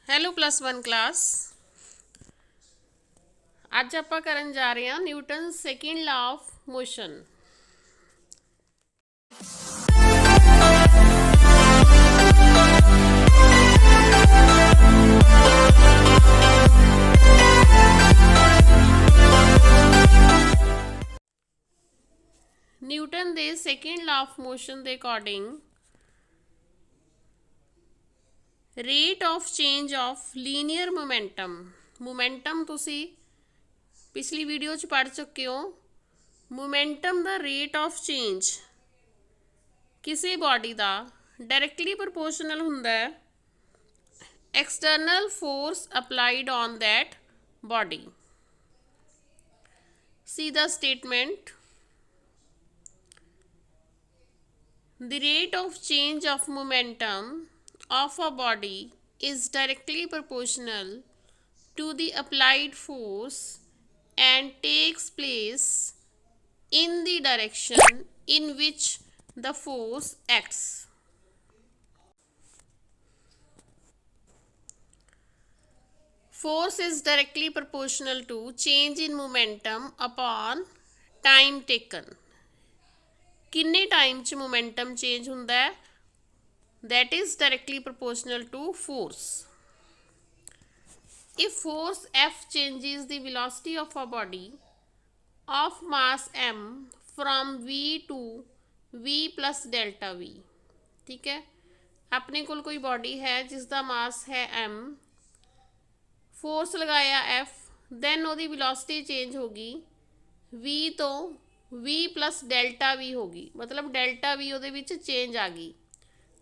Hello +1 class. ਅੱਜ ਆਪਾਂ ਕਰਨ ਜਾ ਰਹੇ ਹਾਂ Newton second law of motion. Newton ਦੇ ਸੈਕਿੰਡ ਲਾ ਆਫ ਮੋਸ਼ਨ ਦੇ according rate of change of linear momentum ਤੁਸੀਂ पिछली वीडियो च पढ़ चुके हो। मोमेंटम का रेट ऑफ चेंज किसी बॉडी का डायरैक्टली प्रोपोर्शनल हुंदा है external force applied on that body. See the statement, the rate of change of momentum of a body is directly proportional to the applied force and takes place in the direction in which the force acts. Force is directly proportional to change in momentum upon time taken. किन्ने time च momentum change हुंदा है? That is directly proportional to force. If force F changes the velocity of a body of mass m from v to v plus delta v, ठीक है, अपने कोल कोई body है जिसका मास है m, फोर्स लगाया f, then ਉਹਦੀ velocity चेंज होगी v तो v plus delta v होगी, मतलब delta v ਉਹਦੇ ਵਿੱਚ चेंज आ गई।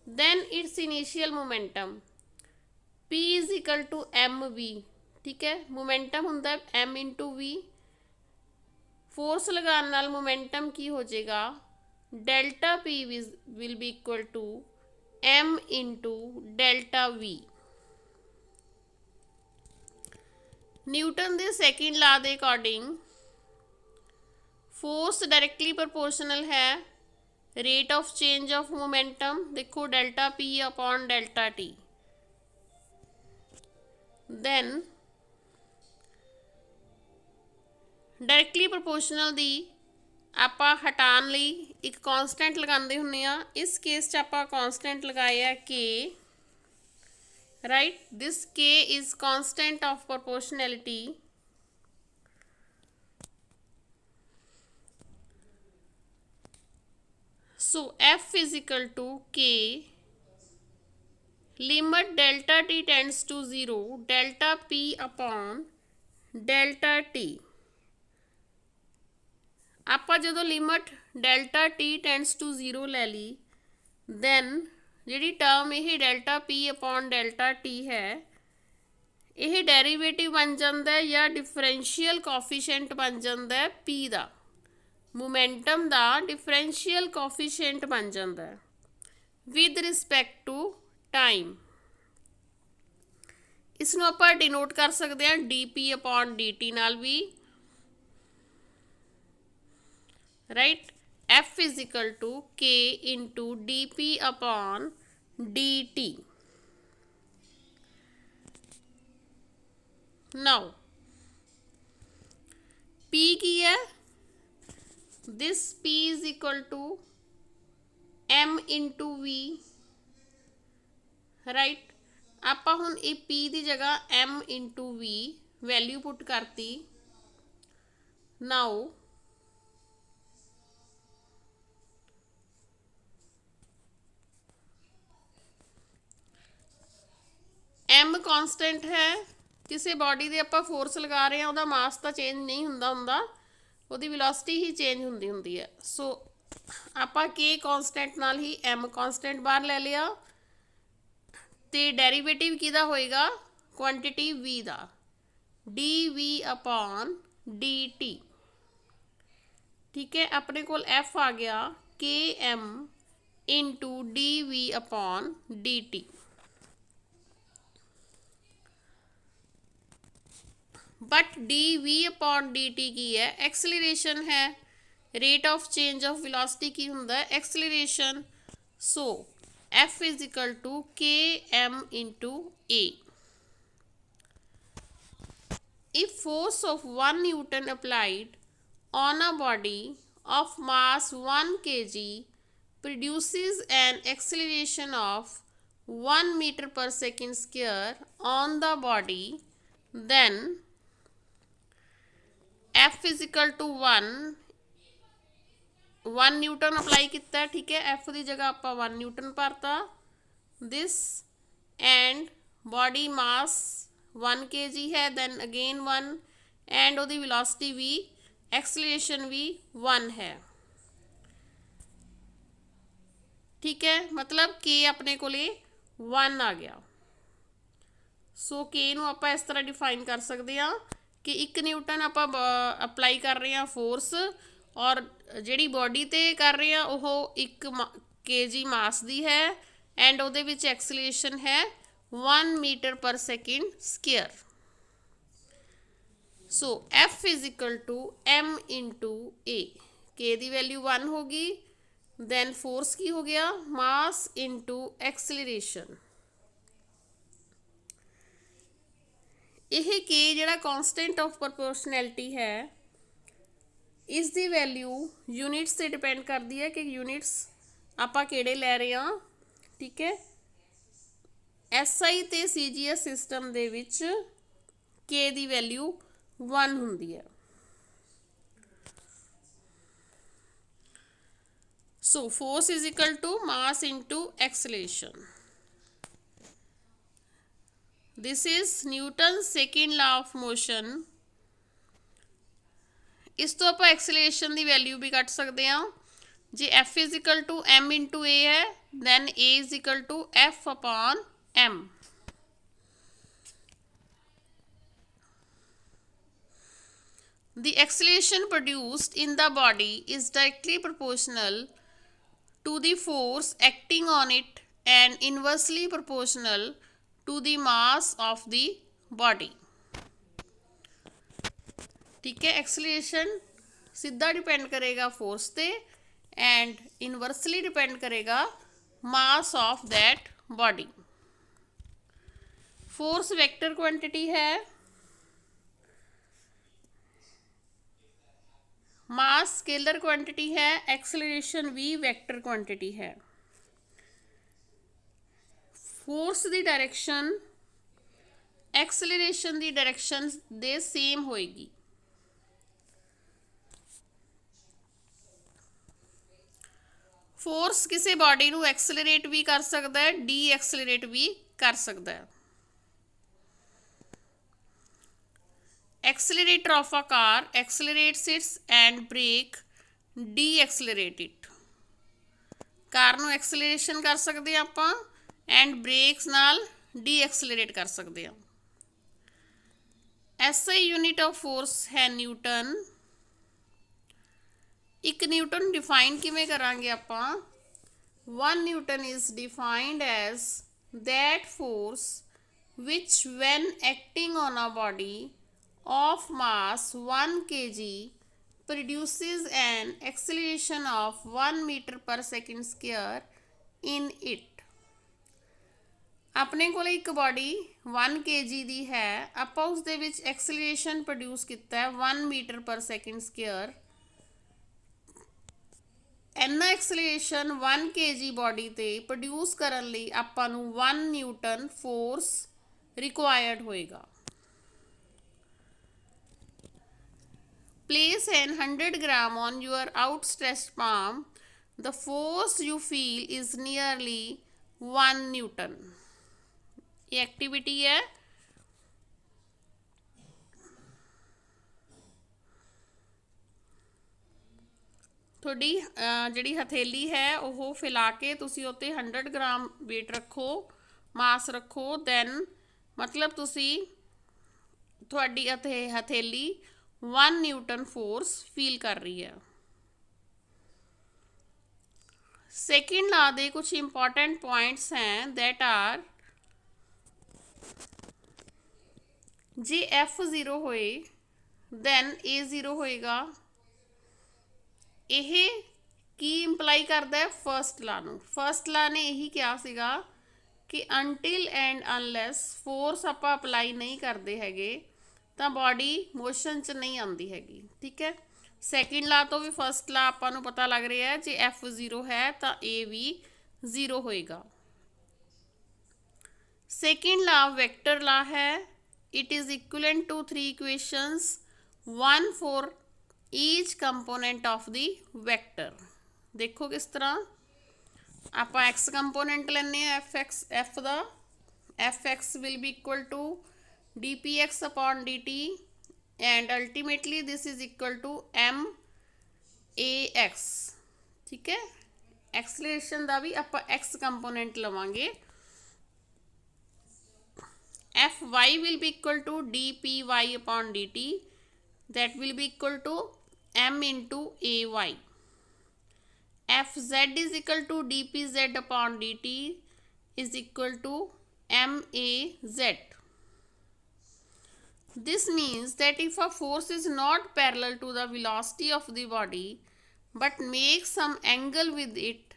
then its initial momentum p is equal to mv, ठीक है, मोमेंटम हुंदा है m इंटू वी, फोर्स लगाने नाल मोमेंटम की हो जाएगा delta p will be equal to m into delta v। Newton दे सैकेंड ला दे अकॉर्डिंग फोर्स डायरैक्टली प्रोपोर्शनल है rate of change of momentum, देखो delta p upon delta t। then directly proportional दी आपां हटाण लई एक कॉन्सटेंट लगांदे हुंदे आ। इस केस च आपां कॉन्सटेंट लगाया k, right, this k is constant of proportionality. so f is equal to k limit delta t tends to 0 delta p upon delta t। ਆਪਾਂ ਜਦੋਂ ਲਿਮਟ ਡੈਲਟਾ ਟੀ ਟੈਂਡਸ ਟੂ 0 ਲੈ ਲਈ, ਦੈਨ ਜਿਹੜੀ term ਇਹ delta ਪੀ upon delta T ਹੈ, ਇਹ derivative ਬਣ ਜਾਂਦਾ ਹੈ ਜਾਂ ਡਿਫਰੈਂਸ਼ੀਅਲ ਕੋਫੀਸ਼ੀਐਂਟ ਬਣ ਜਾਂਦਾ ਹੈ ਪੀ ਦਾ, ਮੋਮੈਂਟਮ ਦਾ ਡਿਫਰੈਂਸ਼ੀਅਲ ਕੋਫੀਸ਼ੀਐਂਟ ਬਣ ਜਾਂਦਾ ਹੈ ਵਿਦ ਰਿਸਪੈਕਟ ਟੂ ਟਾਈਮ। ਇਸ ਨੂੰ ਆਪਾਂ ਡਿਨੋਟ ਕਰ ਸਕਦੇ ਹਾਂ D P upon D T ਨਾਲ ਵੀ, right, f is equal to k into dp upon dt। now p की है, this p is equal to m into v, right, ਆਪਾਂ ਹੁਣ ਇਹ p ਦੀ ਜਗ੍ਹਾ m into v value put करती। now m constant है, किसी बॉडी दे आपां फोर्स लगा रहे हैं, ਉਹਦਾ मास तो चेंज नहीं हुंदा, ਉਹਦੀ वेलोसिटी ही चेंज हुंदी है। सो आपां k कॉन्सटेंट नाल ही m कॉन्सटेंट बाहर ले लिया, तो डेरीवेटिव किहदा होएगा क्वांटिटी v दा, dv अपॉन dt, ठीक है। अपने कोल f आ गया km into dv upon dt। But d v upon D t की है एक्सलरेशन है, rate of change of velocity की हुंदा है acceleration. So f is equal to k m into a. if force of 1 Newton applied on a body of mass 1 kg produces an acceleration of 1 meter per second square on the body, then F is equal to 1 Newton apply किया, ठीक है। F की जगह आप 1 Newton भरता, this and body mass 1 kg है, then again 1 and ਉਹਦੀ velocity भी एक्सलेशन भी 1 है, ठीक है। मतलब K अपने कोले 1 आ गया। सो K ਨੂੰ ਆਪਾਂ ਇਸ ਤਰ੍ਹਾਂ डिफाइन कर सकते हैं कि 1 न्यूटन आप अप्लाई कर रहे हैं फोर्स, और ਜਿਹੜੀ बॉडी ते कर रहे हैं वो 1 kg मास दी है, एंड ਉਹਦੇ ਵਿੱਚ एक्सलेशन है 1 metre per second square. So F is equal to M into A, K की वैल्यू 1 होगी, दैन फोर्स की हो गया मास इंटू एक्सलरेशन। यह K जिहड़ा कॉन्सटेंट ऑफ प्रपोर्शनैलिटी है, इस दी वैल्यू यूनिट्स से डिपेंड करती है कि यूनिट्स आपां किहड़े लै रहे हैं, ठीक है। SI ते CGS सिस्टम दे विच K दी वैल्यू 1 हुंदी है। So force is equal to mass into acceleration. This is Newton second law of motion. इस तो आप एक्सलेशन की वैल्यू भी कट सकते हैं। जे F is equal to M into A है, then A is equal to F upon M। The acceleration produced in the body is directly proportional to the force acting on it and inversely proportional to the mass of the body, ठीक है। Acceleration सीधा depend करेगा force पे and inversely depend करेगा mass of that body. Force vector quantity है, मास scalar quantity है, acceleration भी vector quantity है। फोर्स की डायरेक्शन एक्सलरेशन की डायरेक्शन दे सेम होएगी। फोर्स किसी बॉडी नू एक्सलरेट भी कर सकता है, डी एक्सलरेट भी कर सकता है। Accelerator of a car accelerates its and brake decelerate it. Car नू एक्सलरेशन कर सकते हैं आपां, एंड ब्रेक्स नाल डी एक्सलरेट कर सकते हैं। SI यूनिट ऑफ फोर्स है न्यूटन। 1 न्यूटन डिफाइन किवें करांगे आपां? 1 Newton is defined as that force which when acting on a body of mass 1 kg produces an acceleration of 1 meter per second square in it। अपने कोले एक body 1 kg दी है, आपां उस दे विच एक्सलेशन प्रोड्यूस किया है 1 मीटर पर सेकेंड स्क्वायर। इन्ना acceleration 1 kg body ते प्रोड्यूस करन लई आपां नूं 1 न्यूटन फोर्स रिक्वायर्ड होएगा। Place an 100 gram on your outstretched palm. The force you feel is nearly 1 Newton। ये एक्टिविटी है। थोड़ी जिहड़ी हथेली है वो फैला के तुसी उत्ते 100 ग्राम वेट रखो, मास रखो, दैन मतलब तुसी थोड़ी हथेली 1 न्यूटन फोर्स फील कर रही है। सेकेंड लॉ दे कुछ इंपॉर्टेंट पॉइंट्स हैं दैट आर, जे F 0 होए दैन A 0 होएगा। यह की इंप्लाई करता है फर्स्ट लॉ नूं। फर्स्ट लॉ ने यही कहा सीगा कि अनटिल एंड अनलैस फोर्स आपां अप्लाई नहीं करते हैगे ਤਾਂ ਬੋਡੀ ਮੋਸ਼ਨ 'ਚ ਨਹੀਂ ਆਉਂਦੀ ਹੈਗੀ। ਠੀਕ ਹੈ, ਸੈਕਿੰਡ ਲਾ ਤੋਂ ਵੀ ਫਸਟ ਲਾ ਆਪਾਂ ਨੂੰ ਪਤਾ ਲੱਗ ਰਿਹਾ ਹੈ, ਜੇ F 0 ਹੈ ਤਾਂ A ਵੀ 0 ਹੋਏਗਾ। सेकेंड ला वेक्टर ला है, it is equivalent to 3 equations, 1 for each component of the vector. देखो किस तरह आप एक्स कंपोनेंट लेने एफ दा, f x will be equal to D p x upon D t and ultimately this is equal to M a x. ठीक है, acceleration का भी आप एक्स कंपोनेंट लवांगे, f y will be equal to D p y upon D t, that will be equal to M into A Y. F Z is equal to D P Z upon D T is equal to M A Z. This means that if a force is not parallel to the velocity of the body but makes some angle with it,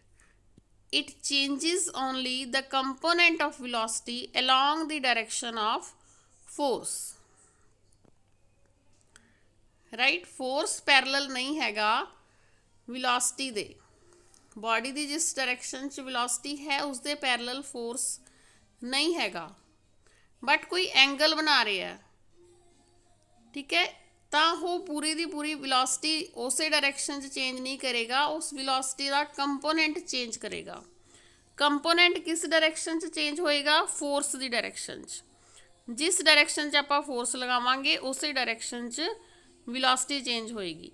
it changes only the component of velocity along the direction of force. Right? Force parallel नहीं हैगा velocity दे, body दी जिस direction च velocity है उस दे parallel force नहीं हैगा, but कोई angle बना रहे है। ठीक है, तो वो पूरी दी पूरी विलोसिटी उस डायरेक्शन चेंज नहीं करेगा, उस विलोसिटी का कंपोनेंट चेंज करेगा। कंपोनेंट किस डायरेक्शन चेंज होएगा? फोर्स की डायरेक्शन। जिस डायरेक्शन आप फोर्स लगावांगे उस डायरेक्शन विलोसिटी चेंज होएगी।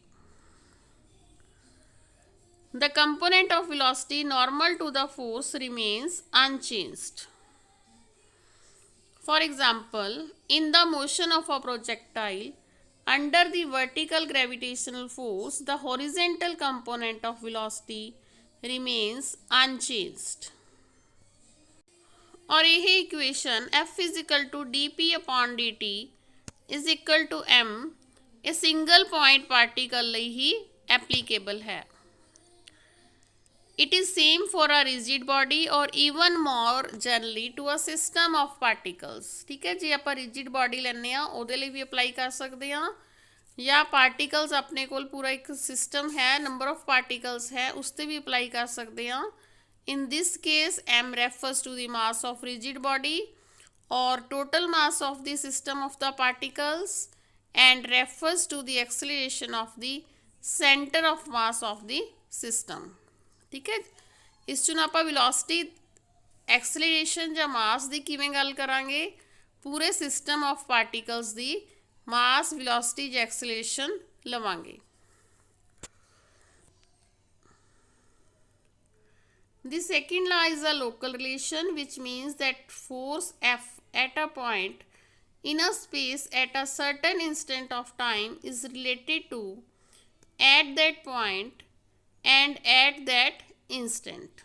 The component of velocity normal to the force remains unchanged. For example, in the motion of a projectile under the vertical gravitational force, the horizontal component of velocity remains unchanged. और यही equation F is equal to dp upon dt is equal to m a single point particle ਲਈ ही applicable है। It is same for a rigid body or even more generally to a system of particles। ठीक है, जे आप rigid body लेने ਉਹਦੇ ਲਈ भी apply कर सकते हैं, या पार्टिकल्स अपने को पूरा एक सिस्टम है, नंबर ऑफ पार्टिकल्स है, उस पर भी अप्लाई कर सकते हैं। In this case m refers to the mass of rigid body or total mass of the system of the particles and refers to the acceleration of the center of mass of the system। ठीक है, इस चुन आप velocity acceleration या मास की किवें गल करांगे, पूरे सिस्टम ऑफ पार्टिकल्स की मास विलोसिटी या एक्सलरेशन लवांगे। The second law is a local relation which means that force F at a point in a space at a certain instant of time is related to at that point and at that instant।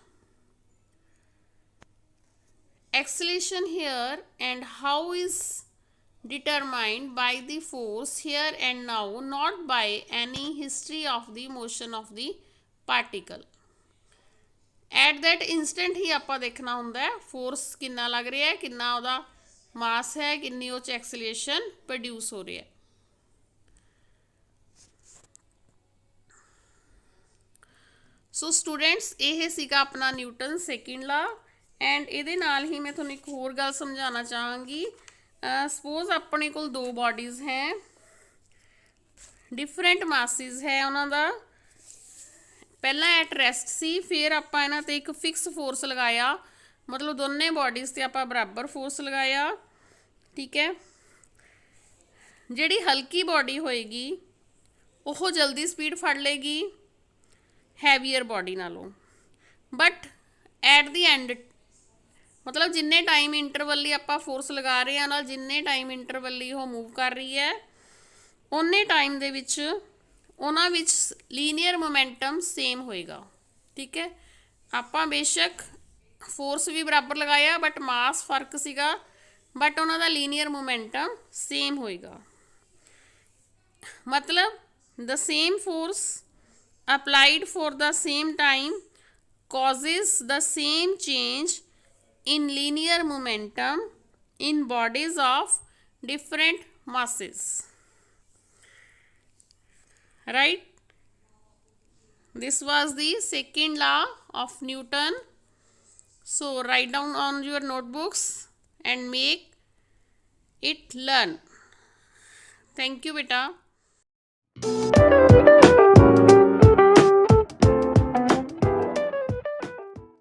Acceleration here and how is determined by the force here and now, not by any history of the motion of the particle। at that instant ही आपां देखना हुंदा है force कितना लग रहा है, कितना उहदा मास है, किन्नी उह च एक्सलेशन प्रोड्यूस हो रही है। सो स्टूडेंट्स ये सीगा अपना न्यूटन सेकेंड ला, एंड ये नाल ही मैं थोड़ी एक होर गल समझाना चाहांगी। सपोज अपने को दो बॉडीज़ हैं, डिफरेंट मासिस है उन्हां दा, पहला एट रेस्ट सी, फिर आपां इन्हां ते एक फिक्स फोर्स लगाया, मतलब दोनों बॉडीज़ ते आपां बराबर फोर्स लगाया। ठीक है, जिहड़ी हल्की बॉडी होएगी वो जल्दी स्पीड फड़ लेगी हैवीयर बॉडी नालों, बट एट द एंड मतलब जिन्ने टाइम इंटरवल ਲਈ ਆਪਾਂ फोर्स लगा रहे हैं ਨਾਲ जिन्ने टाइम इंटरवल ਲਈ ਉਹ मूव कर रही है उन्ने टाइम ਦੇ ਵਿੱਚ ਉਹਨਾਂ ਵਿੱਚ ਲੀਨੀਅਰ मोमेंटम सेम होएगा। ठीक है, ਆਪਾਂ बेशक फोर्स भी बराबर लगाया बट मास फर्क सीगा, बट ਉਹਨਾਂ ਦਾ ਲੀਨੀਅਰ मोमेंटम सेम होएगा। मतलब the same force applied for the same time causes the same change in linear momentum in bodies of different masses. Right? This was the second law of Newton. So write down on your notebooks and make it learn. Thank you, beta.